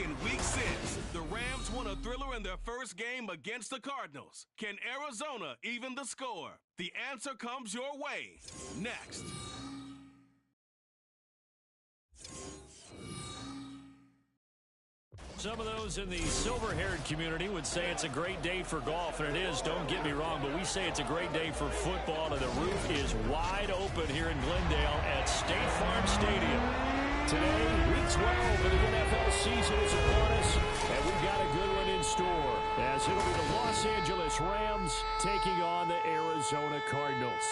in Week 6. The Rams won a thriller in their first game against the Cardinals. Can Arizona even the score? The answer comes your way next. Some of those in the silver-haired community would say it's a great day for golf, and it is, don't get me wrong, but we say it's a great day for football, and the roof is wide open here in Glendale at State Farm Stadium. Today, Week 12 of the NFL season is upon us, and we've got a good one in store, as it'll be the Los Angeles Rams taking on the Arizona Cardinals.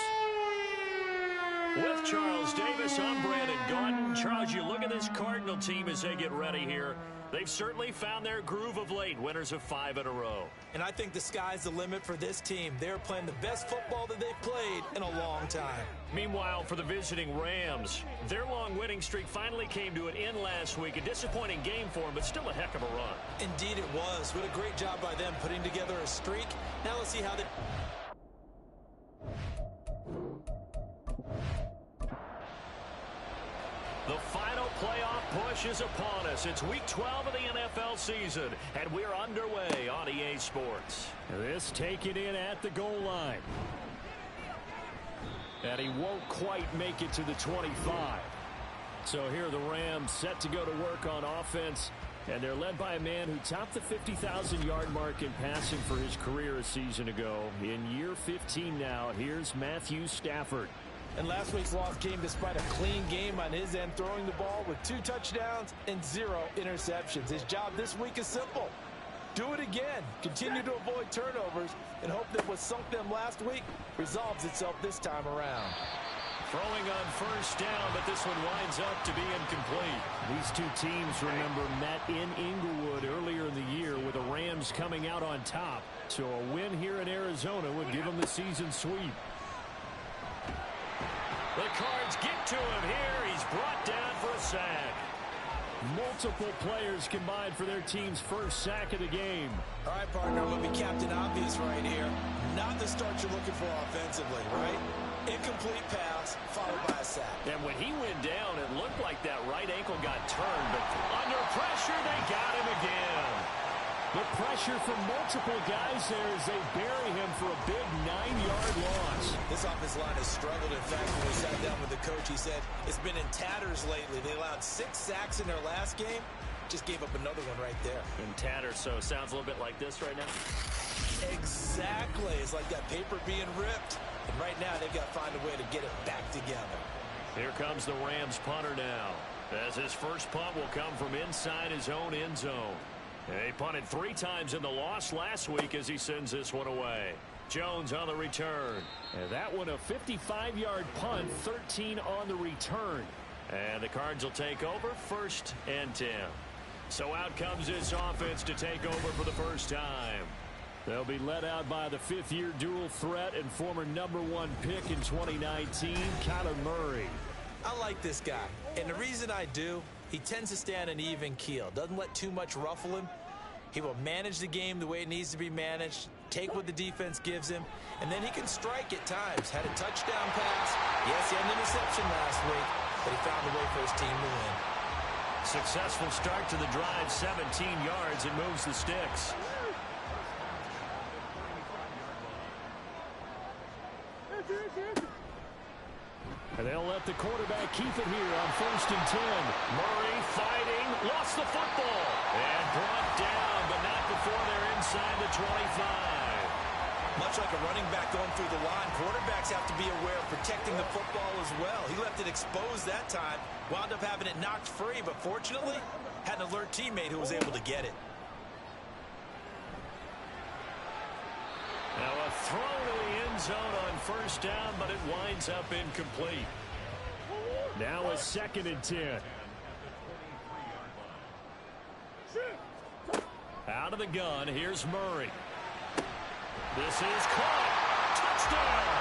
With Charles Davis, I'm Brandon Gaudin. Charles, you look at this Cardinal team as they get ready here. They've certainly found their groove of late, winners of 5 in a row. And I think the sky's the limit for this team. They're playing the best football that they've played in a long time. Meanwhile, for the visiting Rams, their long winning streak finally came to an end last week. A disappointing game for them, but still a heck of a run. Indeed it was. What a great job by them putting together a streak. Now let's see how they... The final playoff push is upon us. It's Week 12 of the NFL season, and we're underway on EA Sports. This taken in at the goal line. And he won't quite make it to the 25. So here are the Rams set to go to work on offense, and they're led by a man who topped the 50,000-yard mark in passing for his career a season ago. In year 15 now, here's Matthew Stafford. And last week's loss came despite a clean game on his end, throwing the ball with 2 touchdowns and 0 interceptions. His job this week is simple. Do it again. Continue to avoid turnovers and hope that what sunk them last week resolves itself this time around. Throwing on first down, but this one winds up to be incomplete. These two teams, remember, met in Inglewood earlier in the year with the Rams coming out on top. So a win here in Arizona would give them the season sweep. The Cards get to him here. He's brought down for a sack. Multiple players combined for their team's first sack of the game. All right, partner, I'm going to be Captain Obvious right here. Not the start you're looking for offensively, right? Incomplete pass, followed by a sack. And when he went down, it looked like that right ankle got turned, but under pressure, they got him again. The pressure from multiple guys there as they bury him for a big 9-yard loss. This offensive line has struggled. In fact, when we sat down with the coach, he said it's been in tatters lately. They allowed 6 sacks in their last game. Just gave up another one right there. In tatters, so it sounds a little bit like this right now? Exactly. It's like that paper being ripped. And right now, they've got to find a way to get it back together. Here comes the Rams punter now, as his first punt will come from inside his own end zone. He punted 3 times in the loss last week as he sends this one away. Jones on the return. And that one a 55-yard punt, 13 on the return. And the Cards will take over 1st and 10. So out comes this offense to take over for the first time. They'll be led out by the 5th-year dual threat and former #1 pick in 2019, Kyler Murray. I like this guy, and the reason I do, he tends to stay on an even keel. Doesn't let too much ruffle him. He will manage the game the way it needs to be managed, take what the defense gives him, and then he can strike at times. Had a touchdown pass. Yes, he had an interception last week, but he found a way for his team to win. Successful start to the drive, 17 yards, and moves the sticks. And they'll let the quarterback keep it here on 1st and 10. Murray fighting, lost the football, and brought down, but not before they're inside the 25. Much like a running back going through the line, quarterbacks have to be aware of protecting the football as well. He left it exposed that time, wound up having it knocked free, but fortunately, had an alert teammate who was able to get it. Now a throw to the end zone on first down, but it winds up incomplete. Now a 2nd and 10. Out of the gun, here's Murray. This is caught. Touchdown!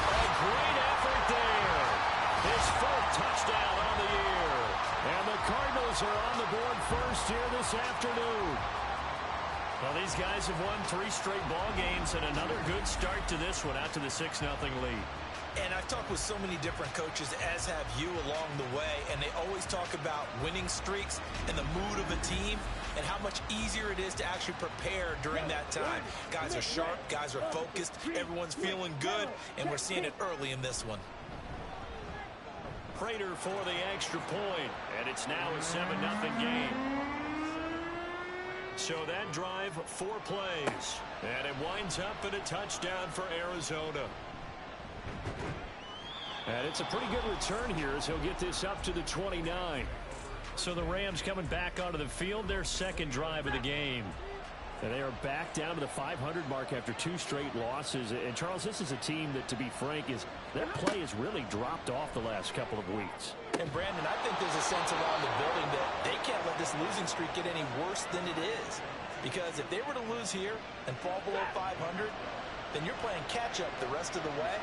A great effort there. His 4th touchdown on the year. And the Cardinals are on the board first here this afternoon. Well, these guys have won 3 straight ball games, and another good start to this one out to the 6-0 lead. And I've talked with so many different coaches, as have you along the way, and they always talk about winning streaks and the mood of a team and how much easier it is to actually prepare during that time. Guys are sharp, guys are focused, everyone's feeling good, and we're seeing it early in this one. Prater for the extra point, and it's now a 7-0 game. So that drive, 4 plays, and it winds up in a touchdown for Arizona. And it's a pretty good return here as he'll get this up to the 29. So the Rams coming back onto the field, their second drive of the game. And they are back down to the 500 mark after 2 straight losses. And, Charles, this is a team that, to be frank, their play has really dropped off the last couple of weeks. And, Brandon, I think there's a sense around the building that they can't let this losing streak get any worse than it is. Because if they were to lose here and fall below 500, then you're playing catch-up the rest of the way.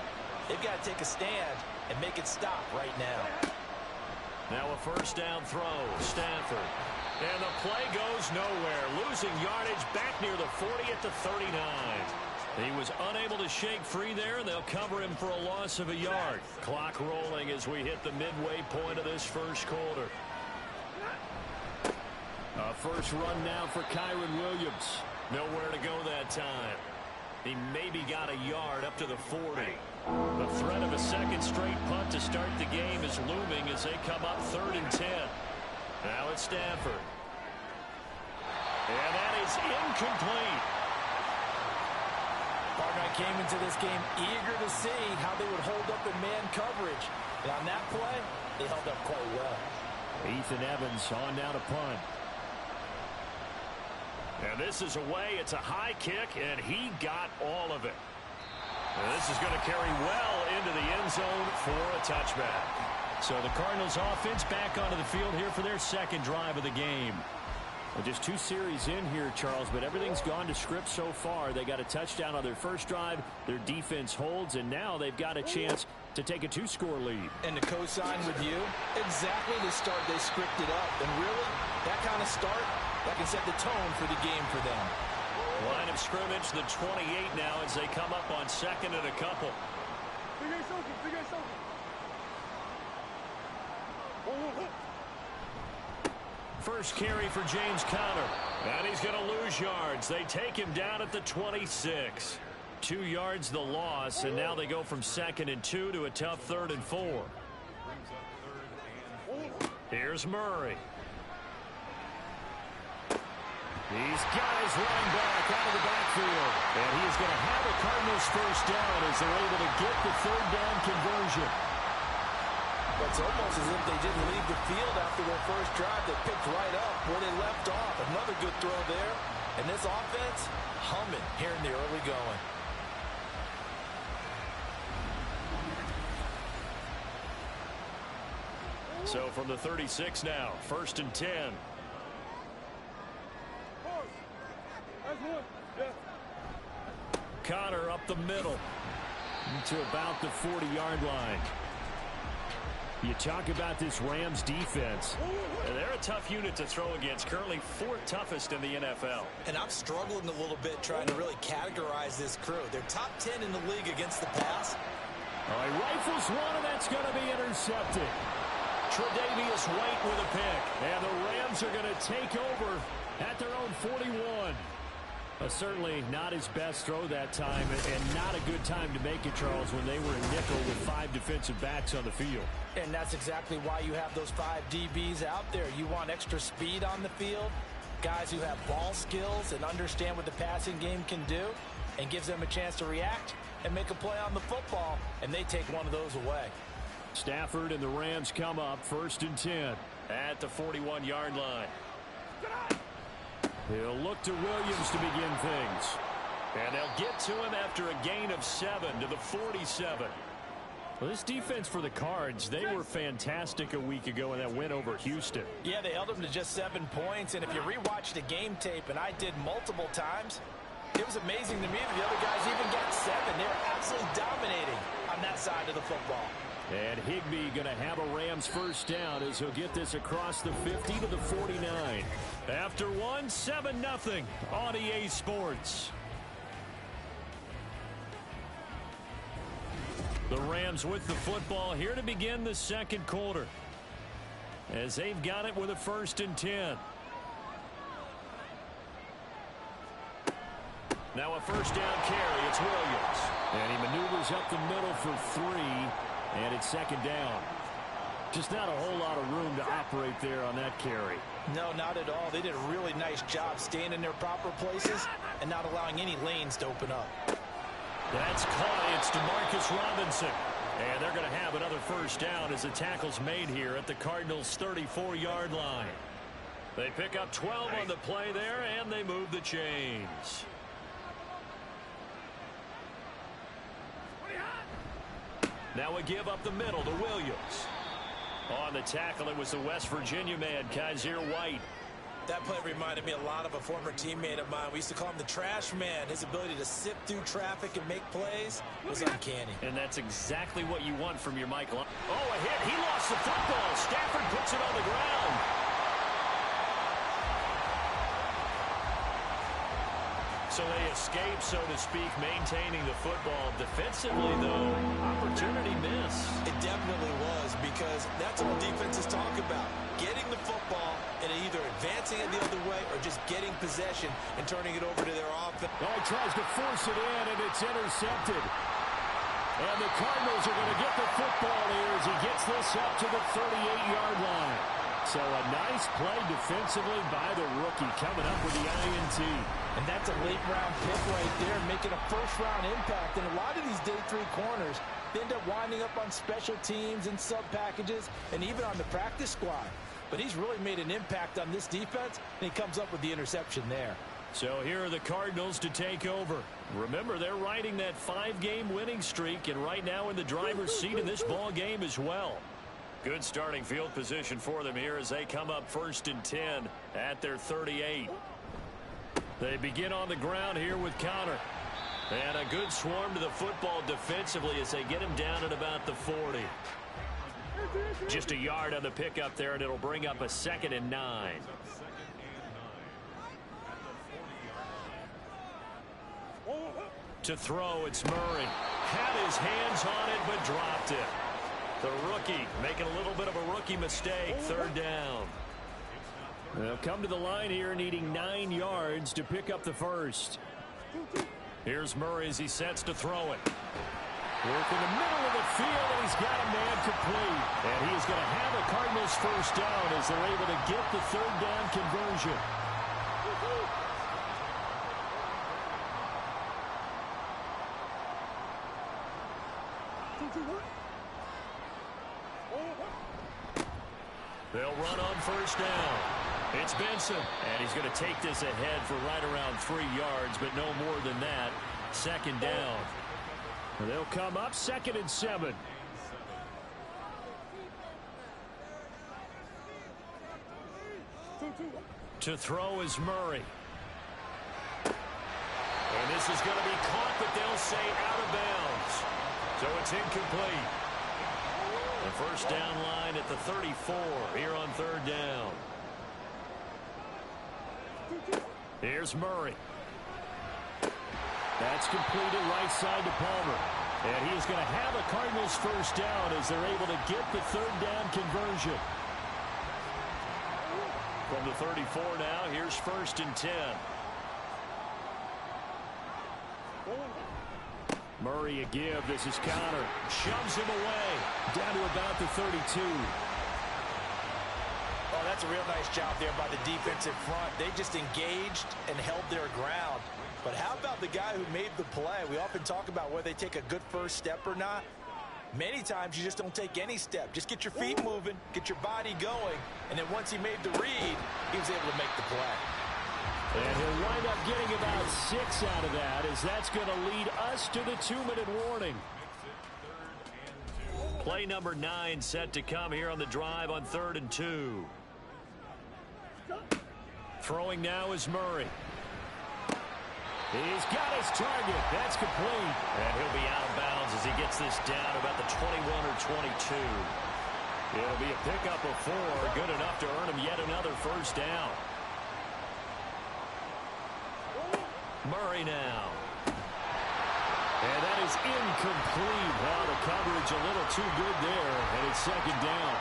They've got to take a stand and make it stop right now. Now a first down throw, Stafford. And the play goes nowhere. Losing yardage back near the 40 at the 39. He was unable to shake free there, and they'll cover him for a loss of a yard. Clock rolling as we hit the midway point of this first quarter. A first run now for Kyren Williams. Nowhere to go that time. He maybe got a yard up to the 40. The threat of a second straight punt to start the game is looming as they come up 3rd and 10. Now it's Stafford. And that is incomplete. Partner, I came into this game eager to see how they would hold up in man coverage. And on that play, they held up quite well. Ethan Evans on down to punt. And this is away. It's a high kick, and he got all of it. And this is going to carry well into the end zone for a touchback. So the Cardinals offense back onto the field here for their second drive of the game. Well, just 2 series in here, Charles, but everything's gone to script so far. They got a touchdown on their first drive. Their defense holds, and now they've got a chance to take a 2-score lead. And to co-sign with you, exactly the start they scripted up. And really, that kind of start, that can set the tone for the game for them. Line of scrimmage, the 28 now as they come up on 2nd and a couple. First carry for James Conner. And he's going to lose yards. They take him down at the 26. 2 yards the loss, and now they go from 2nd and 2 to a tough 3rd and 4. Here's Murray. These guys running back out of the backfield. And he is going to have a Cardinals first down as they're able to get the 3rd down conversion. It's almost as if they didn't leave the field after their first drive. They picked right up where they left off. Another good throw there. And this offense humming here in the early going. So from the 36 now, 1st and 10. Conner up the middle to about the 40-yard line. You talk about this Rams defense. They're a tough unit to throw against, currently 4th toughest in the NFL. And I'm struggling a little bit trying to really categorize this crew. They're top 10 in the league against the pass. All right, rifles one, and that's going to be intercepted. Tre'Davious White with a pick. And the Rams are going to take over at their own 41. Certainly not his best throw that time, and not a good time to make it, Charles, when they were in nickel with 5 defensive backs on the field. And that's exactly why you have those 5 DBs out there. You want extra speed on the field, guys who have ball skills and understand what the passing game can do, and gives them a chance to react and make a play on the football, and they take one of those away. Stafford and the Rams come up 1st and 10 at the 41-yard line. He'll look to Williams to begin things. And they'll get to him after a gain of 7 to the 47. Well, this defense for the Cards, they were fantastic a week ago in that win over Houston. Yeah, they held them to just 7 points. And if you rewatch the game tape, and I did multiple times, it was amazing to me that the other guys even got 7. They were absolutely dominating on that side of the football. And Higbee going to have a Rams first down as he'll get this across the 50 to the 49. After 1, 7-0 on EA Sports. The Rams with the football here to begin the second quarter, as they've got it with a 1st and 10. Now a first down carry. It's Williams. And he maneuvers up the middle for 3, and it's 2nd down. Just not a whole lot of room to operate there on that carry. No, not at all. They did a really nice job staying in their proper places and not allowing any lanes to open up. That's caught. It's DeMarcus Robinson. And they're going to have another first down as the tackle's made here at the Cardinals' 34-yard line. They pick up 12 on the play there, and they move the chains. Now we give up the middle to Williams. On the tackle, it was the West Virginia man, Kaiser White. That play reminded me a lot of a former teammate of mine. We used to call him the trash man. His ability to sift through traffic and make plays was uncanny. And that's exactly what you want from your Michael. Oh, a hit. He lost the football. Stafford puts it on the ground. So they escape, so to speak, maintaining the football. Defensively, though, opportunity miss. It definitely was, because that's all defenses talk about. Getting the football and either advancing it the other way or just getting possession and turning it over to their offense. Oh, he tries to force it in, and it's intercepted. And the Cardinals are going to get the football here as he gets this up to the 38-yard line. So a nice play defensively by the rookie, coming up with the INT. And that's a late-round pick right there, making a first-round impact. And a lot of these day 3 corners, they end up winding up on special teams and sub-packages and even on the practice squad. But he's really made an impact on this defense, and he comes up with the interception there. So here are the Cardinals to take over. Remember, they're riding that 5-game winning streak, and right now in the driver's seat in this ball game as well. Good starting field position for them here as they come up 1st and 10 at their 38. They begin on the ground here with Connor. And a good swarm to the football defensively as they get him down at about the 40. Just a yard on the pickup there, and it'll bring up a 2nd and 9. To throw, it's Murray. Had his hands on it, but dropped it. The rookie making a little bit of a rookie mistake. 3rd down. They'll come to the line here needing 9 yards to pick up the first. Here's Murray as he sets to throw it. Work in the middle of the field, and he's got a man complete. And he's going to have a Cardinals first down as they're able to get the 3rd down conversion. They'll run on first down. It's Benson, and he's going to take this ahead for right around 3 yards, but no more than that. 2nd down. They'll come up 2nd and 7. To throw is Murray. And this is going to be caught, but they'll say out of bounds. So it's incomplete. The first down line at the 34 here on 3rd down. Here's Murray. That's completed right side to Palmer. And he's going to have a Cardinals first down as they're able to get the 3rd down conversion. From the 34 now, here's 1st and 10. Murray a give. This is Connor. Shoves him away. Down to about the 32. Oh, that's a real nice job there by the defensive front. They just engaged and held their ground. But how about the guy who made the play? We often talk about whether they take a good first step or not. Many times you just don't take any step. Just get your feet moving, get your body going, and then once he made the read, he was able to make the play. And he'll wind up getting about 6 out of that, as that's going to lead us to the 2-minute warning. Play number 9 set to come here on the drive on 3rd and 2. Throwing now is Murray. He's got his target. That's complete. And he'll be out of bounds as he gets this down about the 21 or 22. It'll be a pickup of 4. Good enough to earn him yet another first down. Murray now. And that is incomplete. Well, the coverage coverage a little too good there, and it's second down.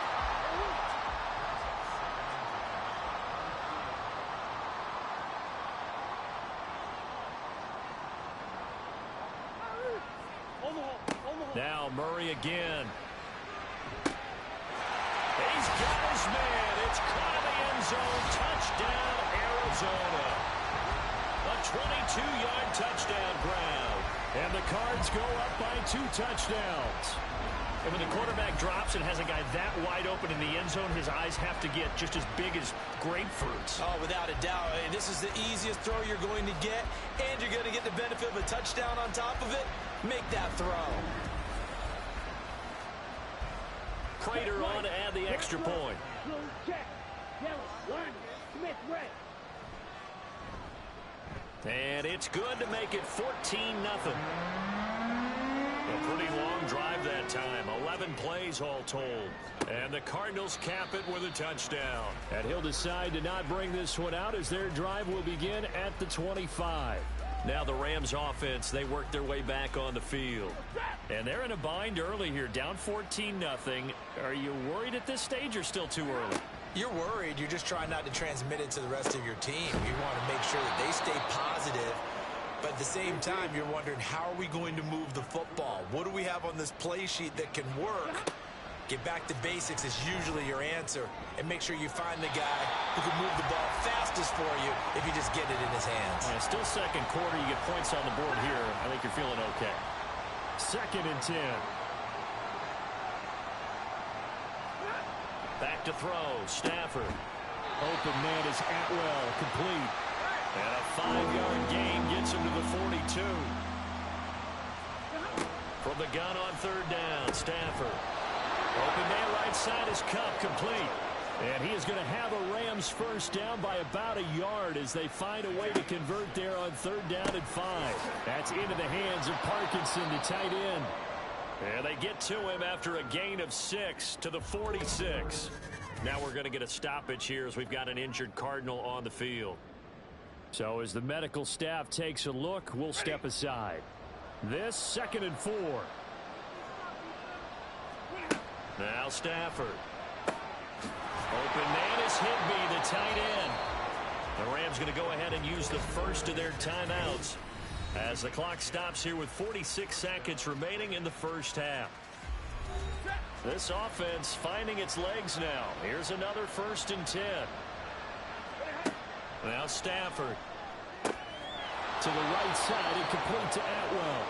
Now Murray again. He's got his man. It's caught in the end zone. Touchdown, Arizona. A 22-yard touchdown grab. And the Cards go up by 2 touchdowns. And when the quarterback drops and has a guy that wide open in the end zone, his eyes have to get just as big as grapefruits. Oh, without a doubt. This is the easiest throw you're going to get, and you're going to get the benefit of a touchdown on top of it. Make that throw. Prater on to add the extra point. And it's good to make it 14-0. A pretty long drive that time. 11 plays all told. And the Cardinals cap it with a touchdown. And he'll decide to not bring this one out as their drive will begin at the 25. Now the Rams offense, they work their way back on the field. And they're in a bind early here, down 14-0. Are you worried at this stage or still too early? You're worried. You're just trying not to transmit it to the rest of your team. You want to make sure that they stay positive. But at the same time, you're wondering, how are we going to move the football? What do we have on this play sheet that can work? Get back to basics is usually your answer. And make sure you find the guy who can move the ball fastest for you if you just get it in his hands. Yeah, still second quarter. You get points on the board here. I think you're feeling okay. 2nd and 10. Back to throw. Stafford. Open man is Atwell. Complete. And a 5-yard gain gets him to the 42. From the gun on 3rd down, Stafford. Open man right side is Cup. Complete. And he is going to have a Rams first down by about a yard as they find a way to convert there on 3rd down and 5. That's into the hands of Parkinson, the tight end. And they get to him after a gain of 6 to the 46. Now we're going to get a stoppage here as we've got an injured Cardinal on the field. So as the medical staff takes a look, we'll step aside. This 2nd and 4. Now Stafford. Open man is Higbee, the tight end. The Rams going to go ahead and use the first of their timeouts as the clock stops here with 46 seconds remaining in the first half. This offense finding its legs now. Here's another 1st and 10. Now Stafford. To the right side and complete to Atwell.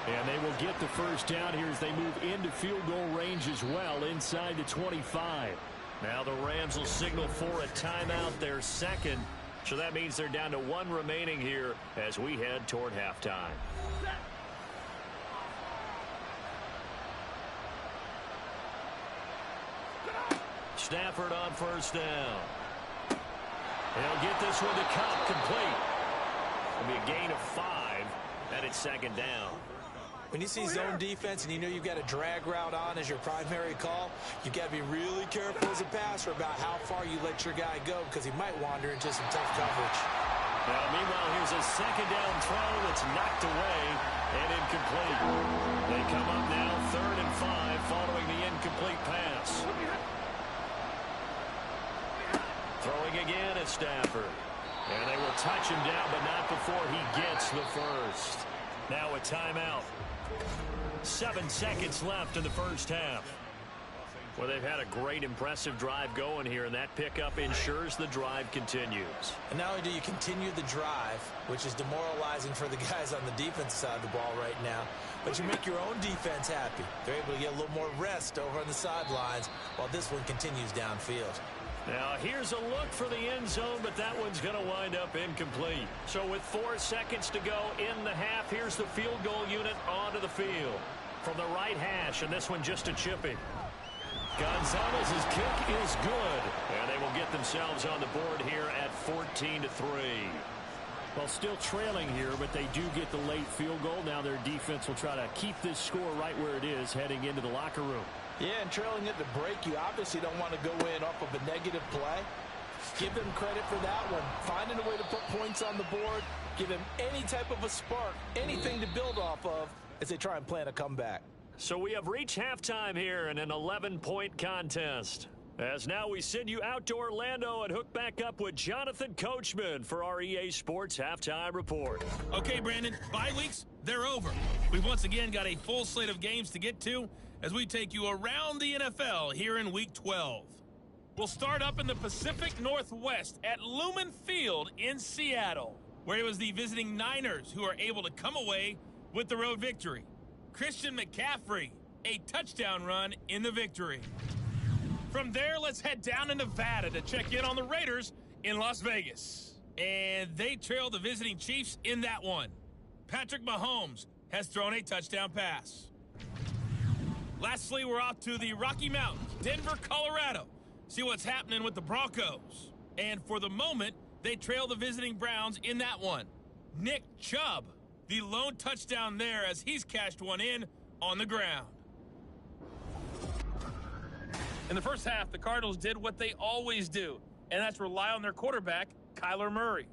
And they will get the first down here as they move into field goal range as well inside the 25. Now the Rams will signal for a timeout, their 2nd. So that means they're down to 1 remaining here as we head toward halftime. Stafford on 1st down. He'll get this one to Cup. Complete. It'll be a gain of 5, and it's 2nd down. When you see zone defense and you know you've got a drag route on as your primary call, you've got to be really careful as a passer about how far you let your guy go because he might wander into some tough coverage. Now, meanwhile, here's a 2nd down throw that's knocked away and incomplete. They come up now 3rd and 5 following the incomplete pass. Throwing again at Stafford. And they will touch him down, but not before he gets the first. Now a timeout. 7 seconds left in the first half. Well, they've had a great, impressive drive going here, and that pickup ensures the drive continues. And not only do you continue the drive, which is demoralizing for the guys on the defense side of the ball right now, but you make your own defense happy. They're able to get a little more rest over on the sidelines while this one continues downfield. Now, here's a look for the end zone, but that one's going to wind up incomplete. So with 4 seconds to go in the half, here's the field goal unit onto the field. From the right hash, and this one just a chipping. Gonzalez's kick is good, and they will get themselves on the board here at 14-3. Well, still trailing here, but they do get the late field goal. Now their defense will try to keep this score right where it is heading into the locker room. Yeah, and trailing at the break, you obviously don't want to go in off of a negative play. Give them credit for that one. Finding a way to put points on the board, give them any type of a spark, anything to build off of as they try and plan a comeback. So we have reached halftime here in an 11-point contest. As now we send you out to Orlando and hook back up with Jonathan Coachman for our EA Sports Halftime Report. Okay, Brandon, bye weeks, they're over. We've once again got a full slate of games to get to as we take you around the NFL here in Week 12. We'll start up in the Pacific Northwest at Lumen Field in Seattle, where it was the visiting Niners who are able to come away with the road victory. Christian McCaffrey, a touchdown run in the victory. From there, let's head down to Nevada to check in on the Raiders in Las Vegas. And they trail the visiting Chiefs in that one. Patrick Mahomes has thrown a touchdown pass. Lastly, we're off to the Rocky Mountains, Denver, Colorado. See what's happening with the Broncos. And for the moment, they trail the visiting Browns in that one. Nick Chubb, the lone touchdown there as he's cashed one in on the ground. In the first half, the Cardinals did what they always do, and that's rely on their quarterback, Kyler Murray.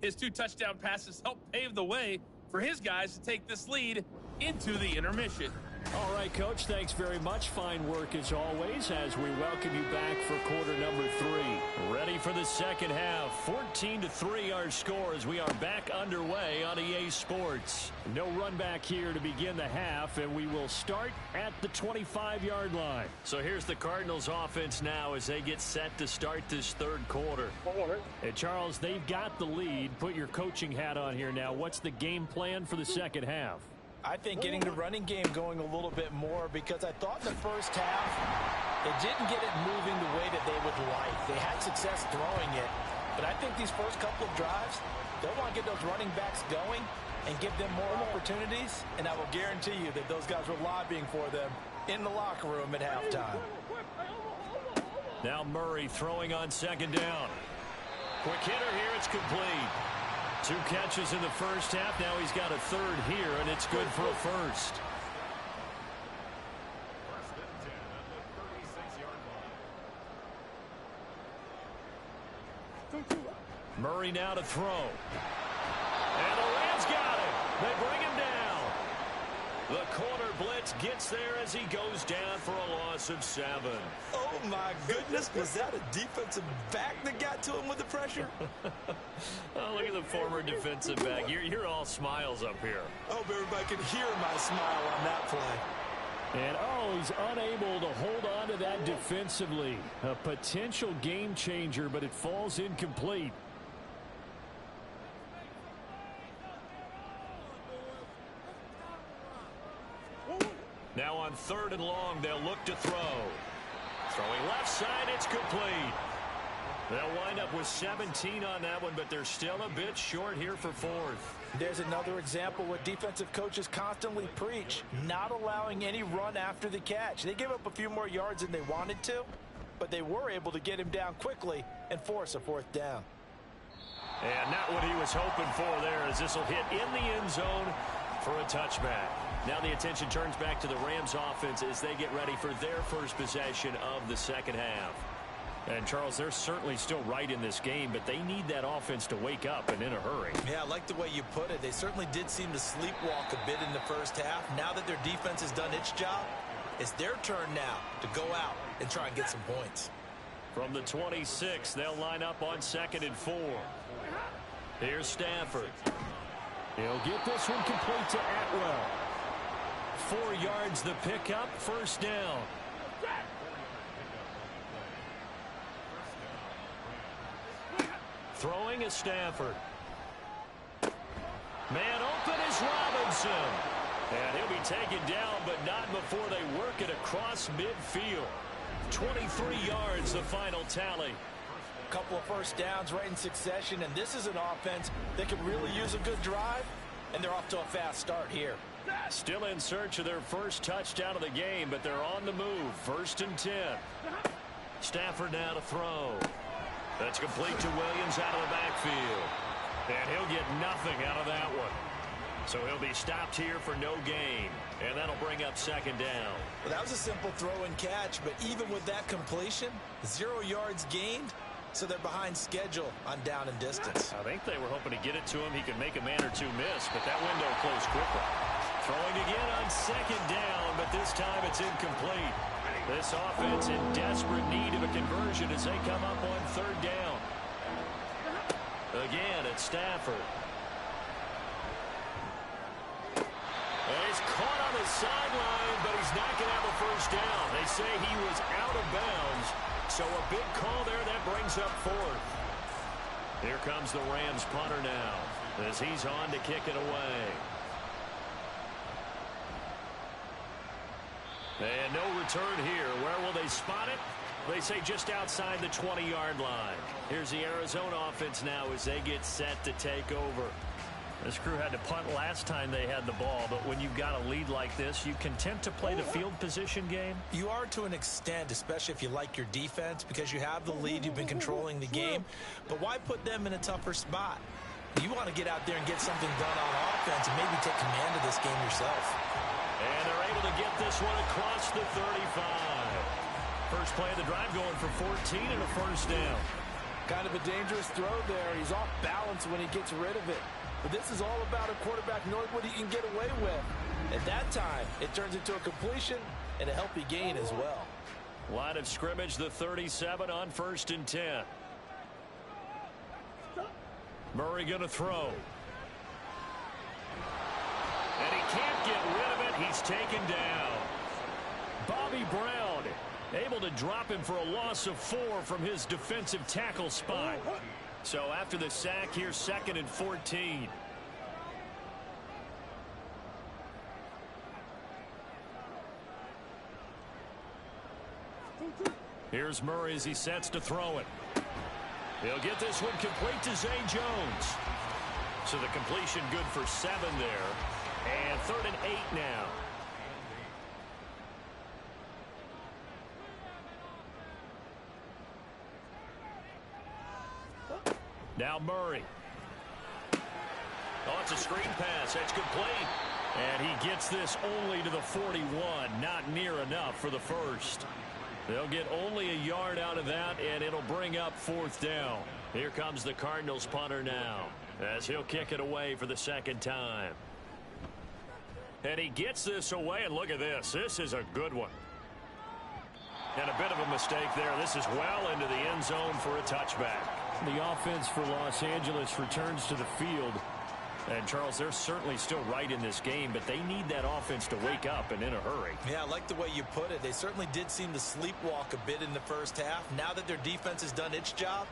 His 2 touchdown passes helped pave the way for his guys to take this lead into the intermission. All right, Coach, thanks very much. Fine work as always as we welcome you back for quarter number 3. Ready for the second half. 14-3 our score as we are back underway on EA Sports. No run back here to begin the half, and we will start at the 25-yard line. So here's the Cardinals offense now as they get set to start this third quarter. And Charles, they've got the lead. Put your coaching hat on here now. What's the game plan for the second half? I think getting the running game going a little bit more, because I thought in the first half they didn't get it moving the way that they would like. They had success throwing it, but I think these first couple of drives, they'll want to get those running backs going and give them more opportunities, and I will guarantee you that those guys were lobbying for them in the locker room at halftime. Now Murray throwing on second down. Quick hitter here, it's complete. 2 catches in the first half. Now he's got a third here, and it's good for a first. Murray now to throw. And the Rams got it. They bring him down. The corner blitz gets there as he goes down for a loss of 7. Oh, my goodness. Was that a defensive back that got to him with the pressure? Oh, look at the former defensive back. You're all smiles up here. I hope everybody can hear my smile on that play. And, he's unable to hold on to that defensively. A potential game changer, but it falls incomplete. Now on 3rd and long, they'll look to throw. Throwing left side, it's complete. They'll wind up with 17 on that one, but they're still a bit short here for 4th. There's another example what defensive coaches constantly preach, not allowing any run after the catch. They gave up a few more yards than they wanted to, but they were able to get him down quickly and force a 4th down. And not what he was hoping for there, as this will hit in the end zone for a touchback. Now the attention turns back to the Rams offense as they get ready for their first possession of the second half. And, Charles, they're certainly still right in this game, but they need that offense to wake up and in a hurry. Yeah, I like the way you put it. They certainly did seem to sleepwalk a bit in the first half. Now that their defense has done its job, it's their turn now to go out and try and get some points. From the 26, they'll line up on 2nd and 4. Here's Stafford. He'll get this one complete to Atwell. 4 yards the pickup, first down. Throwing is Stafford. Man open is Robinson. And he'll be taken down, but not before they work it across midfield. 23 yards the final tally. A couple of first downs right in succession, and this is an offense that could really use a good drive, and they're off to a fast start here. Still in search of their first touchdown of the game, but they're on the move. 1st and 10. Stafford now to throw. That's complete to Williams out of the backfield. And he'll get nothing out of that one. So he'll be stopped here for no gain. And that'll bring up 2nd down. Well, that was a simple throw and catch, but even with that completion, 0 yards gained, so they're behind schedule on down and distance. I think they were hoping to get it to him. He could make a man or two miss, but that window closed quickly. Throwing again on second down, but this time it's incomplete. This offense in desperate need of a conversion as they come up on third down. Again, it's Stafford. And he's caught on the sideline, but he's not going to have a first down. They say he was out of bounds, so a big call there that brings up fourth. Here comes the Rams punter now as he's on to kick it away. And no return here. Where will they spot it? They say just outside the 20-yard line. Here's the Arizona offense now as they get set to take over. This crew had to punt last time they had the ball, but when you've got a lead like this, you content to play the field position game? You are to an extent, especially if you like your defense, because you have the lead, you've been controlling the game. But why put them in a tougher spot? You want to get out there and get something done on offense and maybe take command of this game yourself. And they're able to get this one across the 35. First play of the drive going for 14 and a first down. Kind of a dangerous throw there. He's off balance when he gets rid of it. But this is all about a quarterback knowing what he can get away with. At that time, it turns into a completion and a healthy gain as well. Line of scrimmage, the 37 on 1st and 10. Murray going to throw. And he can't get rid of it. He's taken down. Bobby Brown able to drop him for a loss of 4 from his defensive tackle spot. So after the sack, here's 2nd and 14. Here's Murray as he sets to throw it. He'll get this one complete to Zay Jones. So the completion good for 7 there. And 3rd and 8 now. Now Murray. Oh, it's a screen pass. That's complete. And he gets this only to the 41. Not near enough for the first. They'll get only a yard out of that, and it'll bring up 4th down. Here comes the Cardinals punter now as he'll kick it away for the 2nd time. And he gets this away, and look at this. This is a good one. And a bit of a mistake there. This is well into the end zone for a touchback. The offense for Los Angeles returns to the field. And, Charles, they're certainly still right in this game, but they need that offense to wake up and in a hurry. Yeah, I like the way you put it. They certainly did seem to sleepwalk a bit in the first half. Now that their defense has done its job,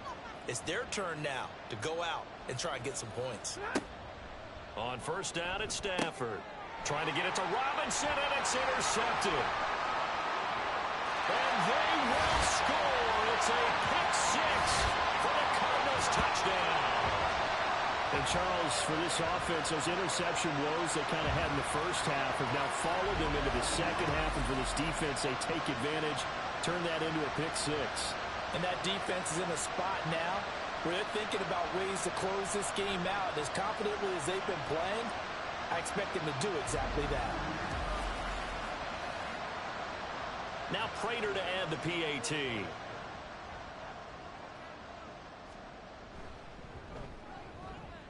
it's their turn now to go out and try and get some points. On 1st down, it's Stafford. Trying to get it to Robinson, and it's intercepted. And they will score. It's a pick 6 for the Cardinals touchdown. And, Charles, for this offense, those interception woes they kind of had in the first half have now followed them into the second half. And for this defense, they take advantage, turn that into a pick 6. And that defense is in a spot now where they're thinking about ways to close this game out. As confidently as they've been playing, I expect them to do exactly that. Now Prater to add the PAT.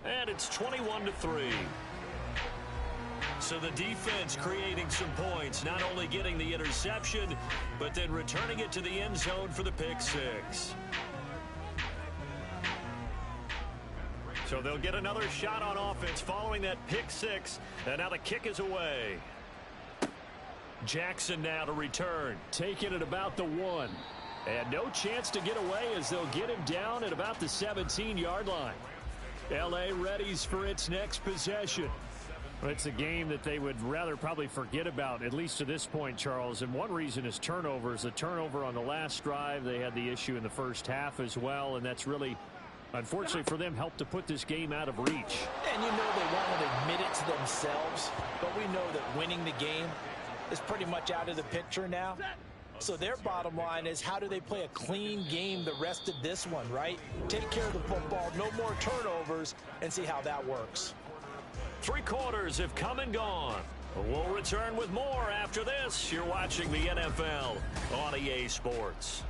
And it's 21-3. So the defense creating some points, not only getting the interception, but then returning it to the end zone for the pick 6. So they'll get another shot on offense following that pick 6. And now the kick is away. Jackson now to return. Taking it about the 1. And no chance to get away as they'll get him down at about the 17-yard line. L.A. readies for its next possession. Well, it's a game that they would rather probably forget about, at least to this point, Charles. And one reason is turnovers. A turnover on the last drive. They had the issue in the first half as well, and that's really, unfortunately for them, helped to put this game out of reach. And you know they won't admit it to themselves, but we know that winning the game is pretty much out of the picture now. So their bottom line is, how do they play a clean game the rest of this one, right? Take care of the football, no more turnovers, and see how that works. 3 quarters have come and gone. We'll return with more after this. You're watching the NFL on EA Sports.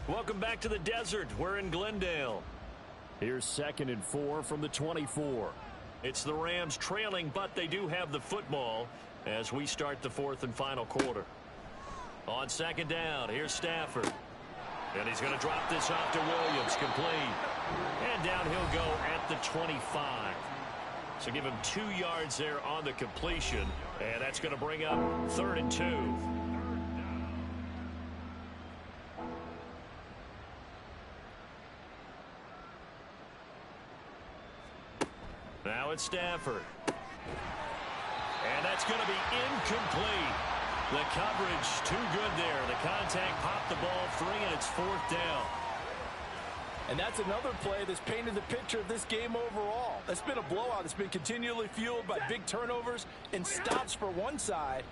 Welcome back to the desert. We're in Glendale. Here's 2nd and 4 from the 24. It's the Rams trailing, but they do have the football as we start the fourth and final quarter. On second down, here's Stafford. And he's going to drop this off to Williams, complete. And down he'll go at the 25. So give him 2 yards there on the completion. And that's going to bring up 3rd and 2. Now it's Stafford. And that's going to be incomplete. The coverage too good there. The contact popped the ball free, and it's 4th down. And that's another play that's painted the picture of this game overall. It's been a blowout. It's been continually fueled by big turnovers and stops for one side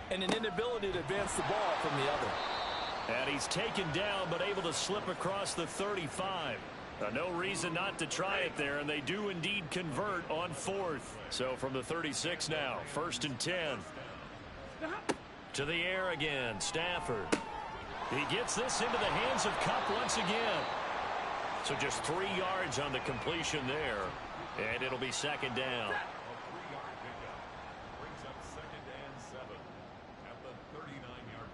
and an inability to advance the ball from the other. And he's taken down but able to slip across the 35. No reason not to try it there, and they do indeed convert on 4th. So from the 36 now, 1st and 10. To the air again, Stafford. He gets this into the hands of Kupp once again. So just 3 yards on the completion there, and it'll be 2nd down. Brings up 2nd and 7 at the 39-yard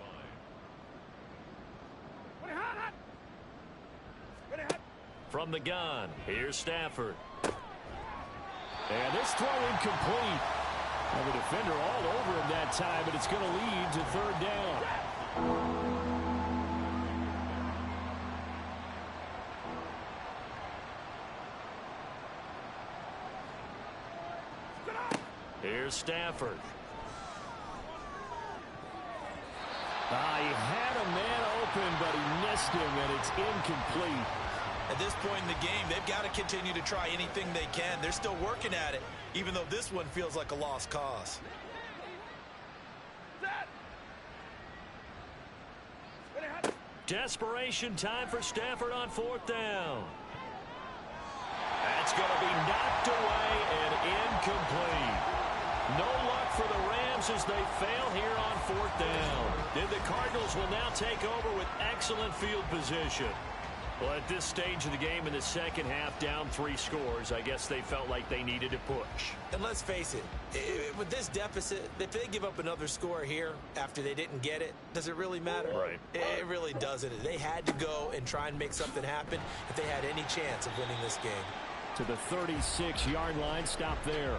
line. From the gun, here's Stafford. And this throw incomplete. And the defender all over him that time, but it's going to lead to 3rd down. Here's Stafford. He had a man open, but he missed him, and it's incomplete. At this point in the game, they've got to continue to try anything they can. They're still working at it, even though this one feels like a lost cause. Desperation time for Stafford on 4th down. That's going to be knocked away and incomplete. No luck for the Rams as they fail here on 4th down. And the Cardinals will now take over with excellent field position. Well, at this stage of the game in the second half, down 3 scores, I guess they felt like they needed to push. And let's face it, with this deficit, if they give up another score here after they didn't get it, does it really matter? Right. It really doesn't. They had to go and try and make something happen if they had any chance of winning this game. To the 36-yard line, stop there.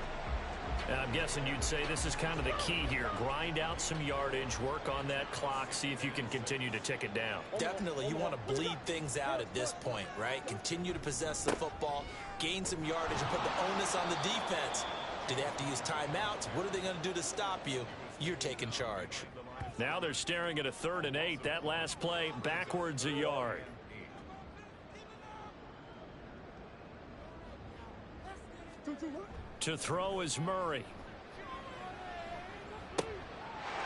And I'm guessing you'd say this is kind of the key here. Grind out some yardage, work on that clock, see if you can continue to tick it down. Definitely, you want to bleed things out at this point, right? Continue to possess the football, gain some yardage, and put the onus on the defense. Do they have to use timeouts? What are they going to do to stop you? You're taking charge. Now they're staring at a 3rd and 8. That last play, backwards a yard. To throw is Murray.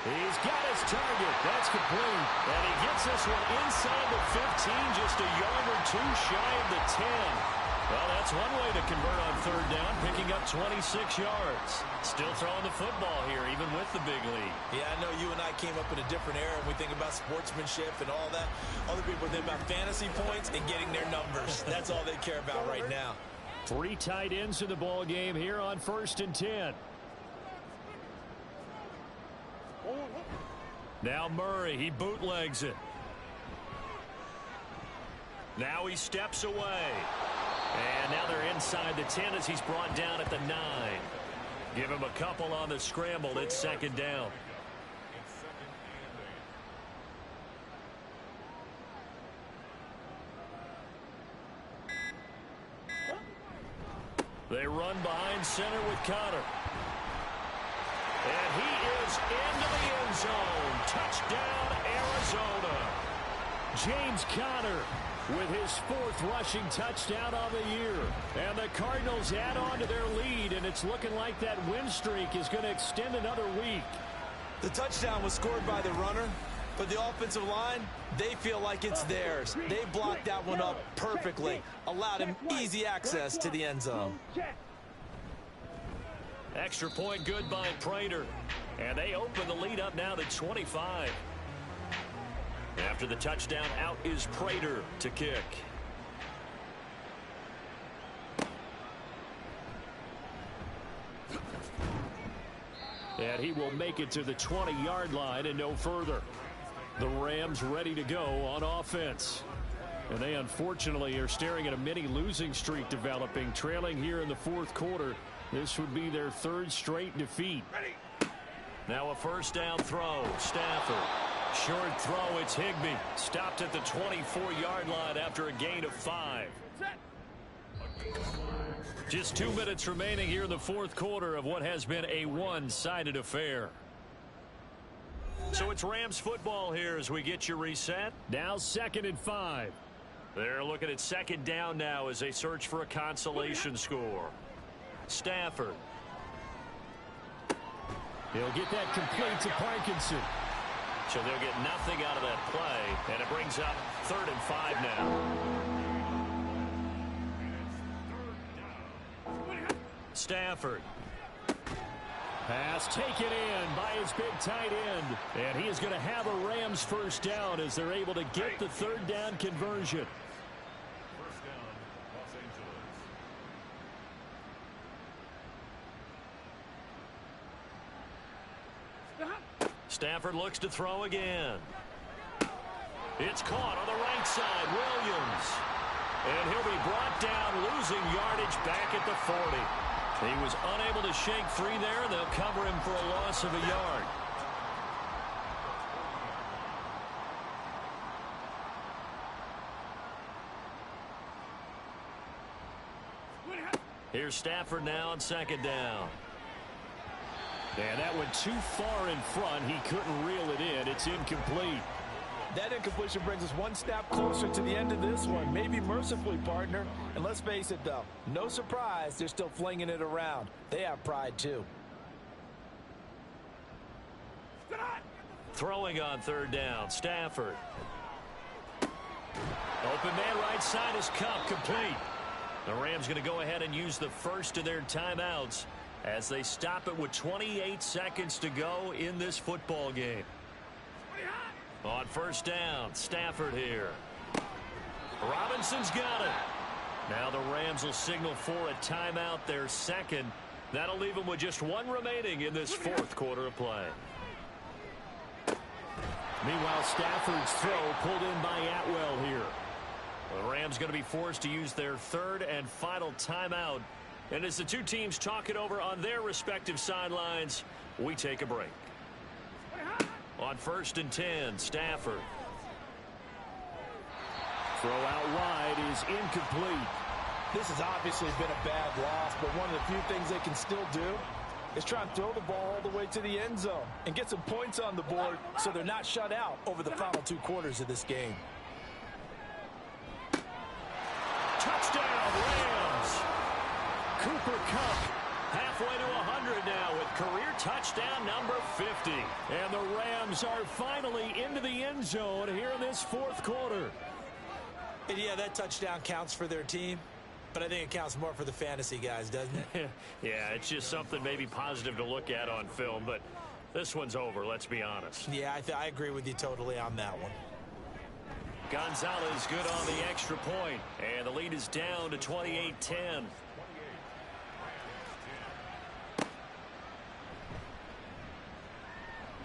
He's got his target. That's complete. And he gets this one inside the 15, just a yard or 2 shy of the 10. Well, that's one way to convert on 3rd down, picking up 26 yards. Still throwing the football here, even with the big lead. Yeah, I know you and I came up in a different era, and we think about sportsmanship and all that. Other people think about fantasy points and getting their numbers. That's all they care about right now. 3 tight ends in the ball game here on 1st and 10. Now Murray, he bootlegs it. Now he steps away. And now they're inside the 10 as he's brought down at the 9. Give him a couple on the scramble. It's 2nd down. They run behind center with Connor. And he is into the end zone. Touchdown, Arizona. James Conner with his 4th rushing touchdown on the year. And the Cardinals add on to their lead, and it's looking like that win streak is going to extend another week. The touchdown was scored by the runner, but the offensive line, they feel like it's theirs. They blocked that one up perfectly, allowed him easy access to the end zone. Extra point good by Prater. And they open the lead up now to 25. After the touchdown, out is Prater to kick. And he will make it to the 20-yard line and no further. The Rams ready to go on offense. And they unfortunately are staring at a mini losing streak developing, trailing here in the fourth quarter. This would be their third straight defeat. Now a first down throw. Stafford. Short throw. It's Higbee. Stopped at the 24-yard line after a gain of 5. Just 2 minutes remaining here in the fourth quarter of what has been a one-sided affair. So it's Rams football here as we get you reset. Now 2nd and 5. They're looking at second down now as they search for a consolation score. Stafford. He'll get that complete to Parkinson. So they'll get nothing out of that play, and it brings up 3rd and 5 now. Stafford. Pass taken in by his big tight end. And he is going to have a Rams first down as they're able to get the 3rd down conversion. Stafford looks to throw again. It's caught on the right side. Williams. And he'll be brought down, losing yardage back at the 40. He was unable to shake free there. They'll cover him for a loss of a yard. Here's Stafford now on second down. And that went too far in front. He couldn't reel it in. It's incomplete. That incompletion brings us one step closer to the end of this one. Maybe mercifully, partner. And let's face it, though. No surprise, they're still flinging it around. They have pride, too. Throwing on 3rd down. Stafford. Open man right side is Cup, complete. The Rams going to go ahead and use the first of their timeouts as they stop it with 28 seconds to go in this football game. On first down, Stafford here. Robinson's got it. Now the Rams will signal for a timeout, their second. That'll leave them with just one remaining in this fourth quarter of play. Meanwhile, Stafford's throw pulled in by Atwell here. The Rams going to be forced to use their third and final timeout. And as the two teams talk it over on their respective sidelines, we take a break. On 1st and 10, Stafford. Throw out wide is incomplete. This has obviously been a bad loss, but one of the few things they can still do is try and throw the ball all the way to the end zone and get some points on the board so they're not shut out over the final 2 quarters of this game. Touchdown, Rams! Cooper Kupp halfway to 100 now with career touchdown number 50. And the Rams are finally into the end zone here in this fourth quarter. And yeah, that touchdown counts for their team, but I think it counts more for the fantasy guys, doesn't it? Yeah, it's just something maybe positive to look at on film, but this one's over, let's be honest. Yeah, I agree with you totally on that one. Gonzalez good on the extra point, and the lead is down to 28-10.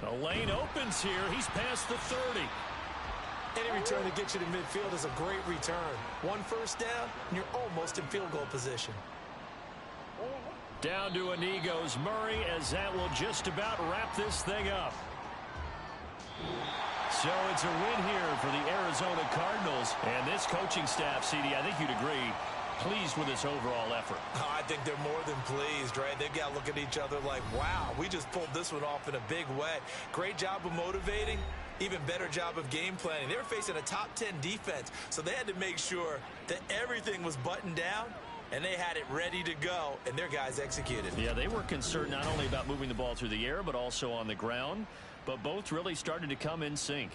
The lane opens here. He's past the 30. Any return that gets you to midfield is a great return. One first down, and you're almost in field goal position. Down to a knee goes Murray, as that will just about wrap this thing up. So it's a win here for the Arizona Cardinals. And this coaching staff, CD, I think you'd agree, pleased with this overall effort. Oh, I think they're more than pleased, right? They've got to look at each other like, wow, we just pulled this one off in a big way. Great job of motivating. Even better job of game planning. They were facing a top 10 defense, so they had to make sure that everything was buttoned down, and they had it ready to go, and their guys executed. Yeah, they were concerned not only about moving the ball through the air, but also on the ground. But both really started to come in sync.